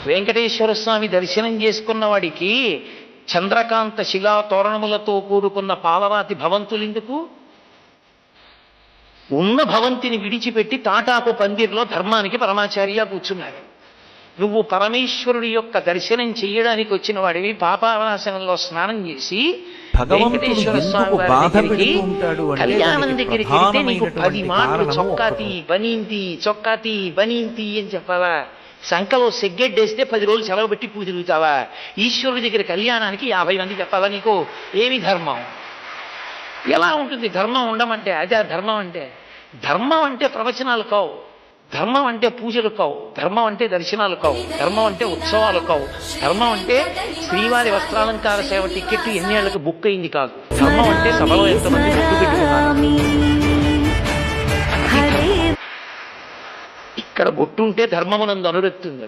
వెంకటేశ్వర స్వామి దర్శనం చేసుకున్న వాడికి చంద్రకాంత శిలా తోరణములతో కూడుకున్న పాలరాతి భవంతులెందుకు? ఉన్న భవంతిని విడిచిపెట్టి తాటాకు పందిర్లో ధర్మానికి పరమాచార్య కూర్చున్నాడు. నువ్వు పరమేశ్వరుడి యొక్క దర్శనం చేయడానికి వచ్చిన వాడివి పాపావనాశనంలో స్నానం చేసి వెంకటేశ్వర స్వామి వారి దగ్గరికి కళ్యాణం దగ్గరికి వెళ్తే నీకు 10 మాటలు చొక్కాతి బనీంతి అని చెప్పాలా? సంఖలో సెగ్గెడ్డేస్తే 10 రోజులు సెలవు పెట్టి పూజ తిరుగుతావా? ఈశ్వరుడి దగ్గర కళ్యాణానికి 50 మంది చెప్పాలా నీకు? ఏమి ధర్మం? ఎలా ఉంటుంది ధర్మం ఉండమంటే? అదే ధర్మం అంటే. ధర్మం అంటే ప్రవచనాలు కావు, ధర్మం అంటే పూజలు కావు, ధర్మం అంటే దర్శనాలు కావు, ధర్మం అంటే ఉత్సవాలు కావు, ధర్మం అంటే శ్రీవారి వస్త్రాలంకార సేవ టికెట్ ఎన్ని ఏళ్లకు బుక్ అయింది కాదు. ధర్మం అంటే సభలో ఎంతమంది బుక్ పెట్టుకున్నారు. ఇక్కడ బొట్టుంటే ధర్మమునందు అనురక్తుంది.